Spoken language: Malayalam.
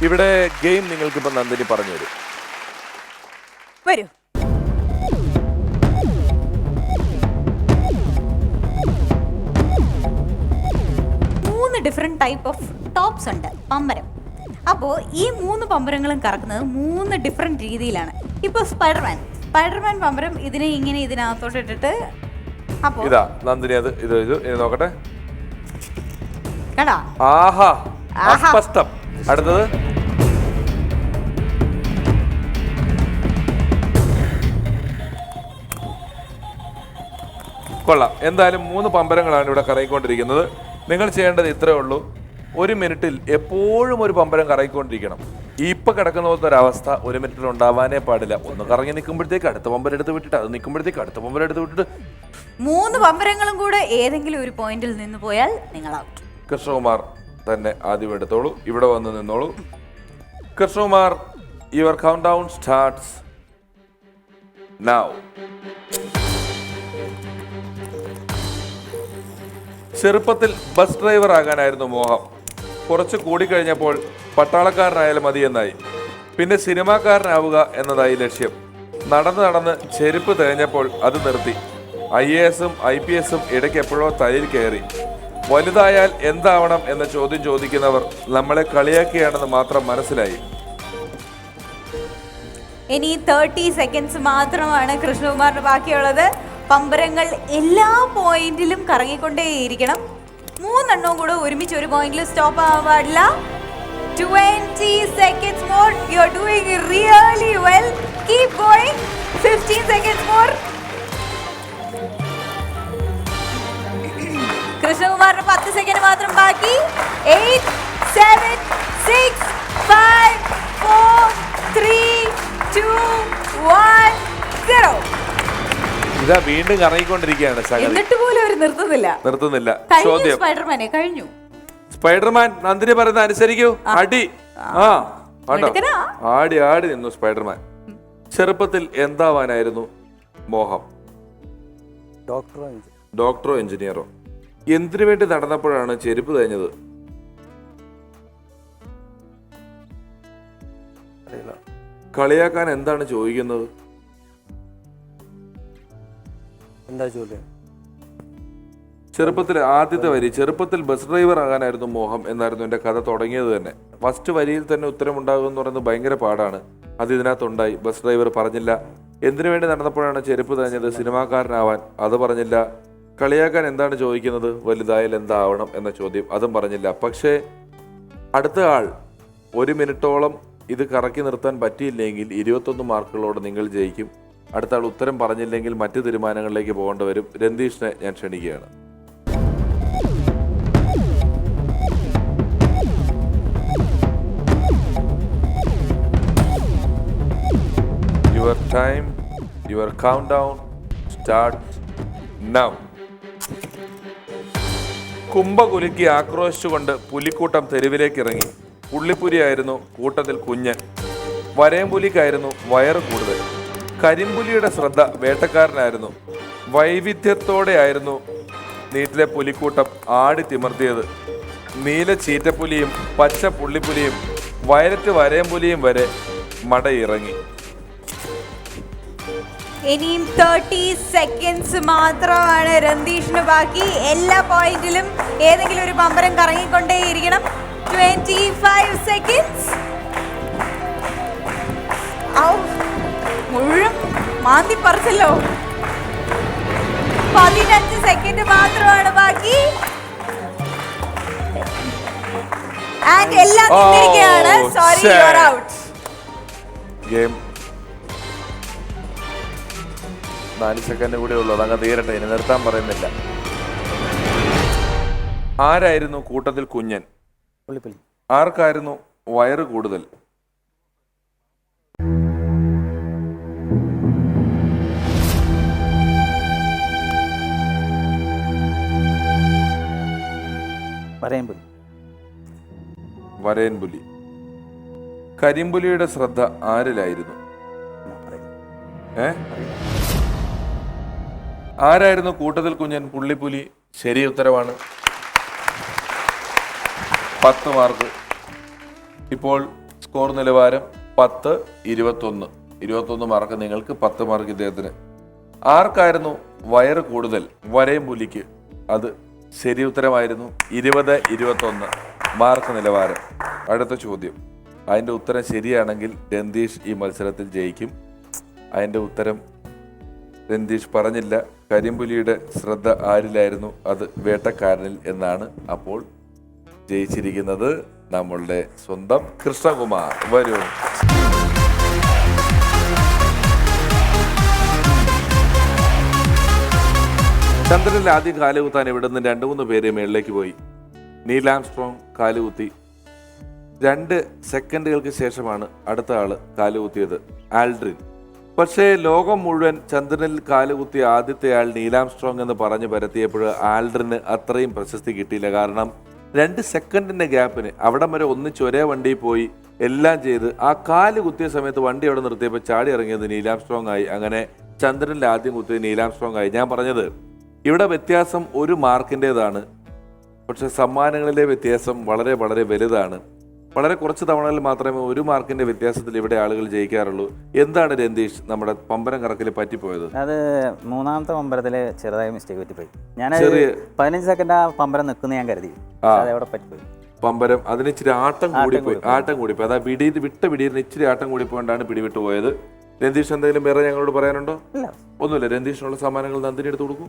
ഇവിടെ ഗെയിം നിങ്ങൾക്കിപ്പോ നന്ദിനി പറഞ്ഞു തരും. വരൂ. മൂന്ന് ഡിഫറെന്റ് ടൈപ്പ് ഓഫ് ടോപ്സ് ഉണ്ട് പമ്പരം. അപ്പോൾ ഈ മൂന്ന് പമ്പരങ്ങളും കറക്കുന്നത് മൂന്ന് ഡിഫറെന്റ് രീതിയിലാണ്. ഇപ്പോൾ സ്പൈഡർമാൻ പമ്പരം ഇതിനെ ഇങ്ങനെ ഇതിനകത്തോട്ട് ഇട്ടിട്ട് അപ്പോൾ ഇതാ നന്ദിനി അത് ഇത് നോക്കട്ടെ. കേടാ ആഹാ അസ്പഷ്ടം. അടുത്തത് കൊള്ളാം. എന്തായാലും 3 പമ്പരങ്ങളാണ് ഇവിടെ കറങ്ങിക്കൊണ്ടിരിക്കുന്നത്. നിങ്ങൾ ചെയ്യേണ്ടത് ഇത്രയേ ഉള്ളൂ. 1 മിനിറ്റിൽ എപ്പോഴും ഒരു പമ്പരം കറങ്ങിക്കൊണ്ടിരിക്കണം. ഇപ്പൊ കിടക്കുന്ന പോലത്തെ ഒരവസ്ഥ 1 മിനിറ്റിൽ ഉണ്ടാവാനേ പാടില്ല. ഒന്ന് കറങ്ങി നിൽക്കുമ്പോഴത്തേക്ക് അടുത്ത പമ്പരം എടുത്ത് വിട്ടിട്ട് അത് നിൽക്കുമ്പോഴത്തേക്ക് അടുത്ത പമ്പരം എടുത്ത് വിട്ടിട്ട് 3 പമ്പരങ്ങളും കൂടെ ഏതെങ്കിലും ഒരു പോയിന്റിൽ നിന്ന് പോയാൽ നിങ്ങൾ ഔട്ട്. കൃഷ്ണകുമാർ തന്നെ ആദ്യം എടുത്തോളൂ. ഇവിടെ വന്ന് നിന്നോളൂ. Krishnakumar, your countdown starts now. ചെറുപ്പത്തിൽ ബസ് ഡ്രൈവർ ആകാനായിരുന്നു മോഹം. കുറച്ച് കൂടിക്കഴിഞ്ഞപ്പോൾ പട്ടാളക്കാരനായാലും മതിയെന്നായി. പിന്നെ സിനിമാക്കാരനാവുക എന്നതായി ലക്ഷ്യം. നടന്ന് ചെരുപ്പ് തേഞ്ഞപ്പോൾ അത് നിർത്തി. IAS-ഉം IPS-ഉം ഇടയ്ക്ക് എപ്പോഴോ തലയിൽ കയറി. വലുതായാൽ എന്താവണം എന്ന ചോദ്യം ചോദിക്കുന്നവർ നമ്മളെ കളിയാക്കിയാണെന്ന് മാത്രം മനസ്സിലായി. ഇനി 30 സെക്കൻഡ്സ് മാത്രമാണ് കൃഷ്ണകുമാറിന് ബാക്കിയുള്ളത്. പമ്പരങ്ങൾ എല്ലാ പോയിന്റിലും കറങ്ങിക്കൊണ്ടേയിരിക്കണം. 3 എണ്ണവും കൂടെ ഒരുമിച്ച് ഒരു പോയിന്റിൽ സ്റ്റോപ്പ് ആവാൻ പാടില്ല. 20 seconds more. You're doing really well. Keep going. 15 seconds more. കൃഷ്ണകുമാറിന് 10 second മാത്രം ബാക്കി. 8 7 6 5 4 3 2 1 0. ഇതാ വീണ്ടും കറങ്ങിക്കൊണ്ടിരിക്കുകയാണ്. എന്നിട്ട് പോലും അവർ നിർത്തുന്നില്ല. ചോദ്യം സ്പൈഡർമാനെ കഴിഞ്ഞു. സ്പൈഡർമാൻ നന്ദിനി പറയുന്നത് അനുസരിക്കൂ. അടി ആടി നിന്നു സ്പൈഡർമാൻ. ചെറുപ്പത്തിൽ എന്താവാനായിരുന്നു മോഹം? ഡോക്ടറോ എഞ്ചിനീയറോ? എന്തിനു വേണ്ടി നടന്നപ്പോഴാണ് ചെരുപ്പ് തേഞ്ഞത്? കളിയാക്കാൻ എന്താണ് ചോദിക്കുന്നത്? ചെറുപ്പത്തിൽ ആദ്യത്തെ വരി, ചെറുപ്പത്തിൽ ബസ് ഡ്രൈവർ ആകാനായിരുന്നു മോഹം എന്നായിരുന്നു എൻ്റെ കഥ തുടങ്ങിയത് തന്നെ. ഫസ്റ്റ് വരിയിൽ തന്നെ ഉത്തരം ഉണ്ടാകും എന്ന് പറയുന്നത് ഭയങ്കര പാടാണ്. അത് ഇതിനകത്തുണ്ടായി. ബസ് ഡ്രൈവർ പറഞ്ഞില്ല. എന്തിനു വേണ്ടി നടന്നപ്പോഴാണ് ചെരുപ്പ് തേഞ്ഞത്? സിനിമാക്കാരനാവാൻ, അത് പറഞ്ഞില്ല. കളിയാക്കാൻ എന്താണ് ചോദിക്കുന്നത്? വലുതായാൽ എന്താവണം എന്ന ചോദ്യം, അതും പറഞ്ഞില്ല. പക്ഷേ അടുത്ത ആൾ 1 മിനിറ്റോളം ഇത് കറക്കി നിർത്താൻ പറ്റിയില്ലെങ്കിൽ 21 മാർക്കുകളോട് നിങ്ങൾ ജയിക്കും. അടുത്ത ആൾ ഉത്തരം പറഞ്ഞില്ലെങ്കിൽ മറ്റു തീരുമാനങ്ങളിലേക്ക് പോകേണ്ടി വരും. രന്തീഷിനെ ഞാൻ ക്ഷണിക്കുകയാണ്. Your time, your countdown starts now. കുംഭകുലുക്കി ആക്രോശിച്ചുകൊണ്ട് പുലിക്കൂട്ടം തെരുവിലേക്ക് ഇറങ്ങി. പുള്ളിപ്പുലിയായിരുന്നു കൂട്ടത്തിൽ കുഞ്ഞൻ. വരയമ്പുലിക്കായിരുന്നു വയറ് കൂടുതൽ. കരിമ്പുലിയുടെ ശ്രദ്ധ വേട്ടക്കാരനായിരുന്നു. വൈവിധ്യത്തോടെയായിരുന്നു നീറ്റിലെ പുലിക്കൂട്ടം ആടി തിമർത്തിയത്. നീല ചീറ്റപ്പുലിയും പച്ച പുള്ളിപ്പുലിയും വയലറ്റ് വരയമ്പുലിയും വരെ മടയിറങ്ങി. ഇനിയും 30 സെക്കൻഡ്സ് മാത്രമാണ് രന്തീഷിന് ബാക്കി. എല്ലാ പോയിന്റിലും ഏതെങ്കിലും ഒരു പമ്പരം കറങ്ങിക്കൊണ്ടേയിരിക്കണം. 25 സെക്കൻഡ്സ്. മുഴുവൻ മാന്തി പറിച്ചല്ലോ. 15 സെക്കൻഡ് മാത്രമാണ് ബാക്കി. ആൻഡ് എല്ലാം നിന്നിരിക്കുകയാണ്. Sorry, you are out. Game 4 second കൂടെ ഉള്ളൂ. അതങ്ങ് തീരട്ടെ, ഇനി നിർത്താൻ പറയുന്നില്ല. ആരായിരുന്നു കൂട്ടത്തിൽ കുഞ്ഞൻ? ആർക്കായിരുന്നു വയറ് കൂടുതൽ? വരയൻപുലി. കരിമ്പുലിയുടെ ശ്രദ്ധ ആരിലായിരുന്നു? ആരായിരുന്നു കൂട്ടത്തിൽ കുഞ്ഞൻ? പുള്ളിപ്പുലി. ശരി ഉത്തരവാണ്. 10 മാർക്ക്. ഇപ്പോൾ സ്കോർ നിലവാരം 10, 21. 21 മാർക്ക് നിങ്ങൾക്ക്, 10 മാർക്ക് ഇദ്ദേഹത്തിന്. ആർക്കായിരുന്നു വയറ് കൂടുതൽ? വരയും പുലിക്ക്. അത് ശരി ഉത്തരമായിരുന്നു. 20, 21 മാർക്ക് നിലവാരം. അടുത്ത ചോദ്യം, അതിൻ്റെ ഉത്തരം ശരിയാണെങ്കിൽ രന്തീഷ് ഈ മത്സരത്തിൽ ജയിക്കും. അതിൻ്റെ ഉത്തരം രന്തീഷ് പറഞ്ഞില്ല. കരിമ്പുലിയുടെ ശ്രദ്ധ ആരിലായിരുന്നു? അത് വേട്ടക്കാരനിൽ എന്നാണ്. അപ്പോൾ ജയിച്ചിരിക്കുന്നത് നമ്മളുടെ സ്വന്തം കൃഷ്ണകുമാർ. വരൂ. ചന്ദ്രനിൽ ആദ്യം കാലുകുത്താൻ ഇവിടെ നിന്ന് 2-3 പേര് മേളിലേക്ക് പോയി. Neil Armstrong കാലുകുത്തി. 2 സെക്കൻഡുകൾക്ക് ശേഷമാണ് അടുത്ത ആള് കാലുകുത്തിയത്, ആൽഡ്രിൻ. പക്ഷേ ലോകം മുഴുവൻ ചന്ദ്രനിൽ കാലുകുത്തിയ ആദ്യത്തെ ആൾ നീൽ ആംസ്ട്രോങ് എന്ന് പറഞ്ഞു പരത്തിയപ്പോൾ ആൽഡ്രിന് അത്രയും പ്രശസ്തി കിട്ടിയില്ല. കാരണം 2 സെക്കൻഡിന്റെ ഗ്യാപ്പിന് അവിടം വരെ ഒന്നിച്ച് ഒരേ വണ്ടിയിൽ പോയി എല്ലാം ചെയ്ത് ആ കാല് കുത്തിയ സമയത്ത് വണ്ടി അവിടെ നിർത്തിയപ്പോൾ ചാടി ഇറങ്ങിയത് നീൽ ആംസ്ട്രോങ് ആയി. അങ്ങനെ ചന്ദ്രനിൽ ആദ്യം കുത്തിയത് നീൽ ആംസ്ട്രോങ് ആയി. ഞാൻ പറഞ്ഞത് ഇവിടെ വ്യത്യാസം 1 മാർക്കിൻ്റെതാണ്. പക്ഷെ സമ്മാനങ്ങളിലെ വ്യത്യാസം വളരെ വളരെ വലുതാണ്. വളരെ കുറച്ച് തവണകളിൽ മാത്രമേ 1 മാർക്കിന്റെ വ്യത്യാസത്തിൽ ഇവിടെ ആളുകൾ ജയിക്കാറുള്ളൂ. എന്താണ് രന്തീഷ് നമ്മുടെ പമ്പരം കറക്കിൽ പറ്റിപ്പോയത്? അത് 3ാമത്തെ പമ്പരത്തിൽ ചെറുതായി മിസ്റ്റേക്ക് പറ്റിപ്പോയി. ഞാൻ 15 സെക്കൻഡ് ആ പമ്പരം നിൽക്കുന്ന ഞാൻ കരുതി, അവിടെ പറ്റിപ്പോയി. പമ്പരം അതിന് ഇച്ചിരി ആട്ടം കൂടിപ്പോയി. അതാ വിട്ട പിടിയിൽ ഇച്ചിരി ആട്ടം കൂടിപ്പോണ്ടാണ് പിടിവിട്ടു പോയത്. രന്തീഷ് എന്തെങ്കിലും വേറെ ഞങ്ങളോട് പറയാനുണ്ടോ? ഒന്നുമില്ല. രന്തീഷിനുള്ള സമ്മാനങ്ങൾ നന്ദിനി എടുത്തു കൊടുക്കും.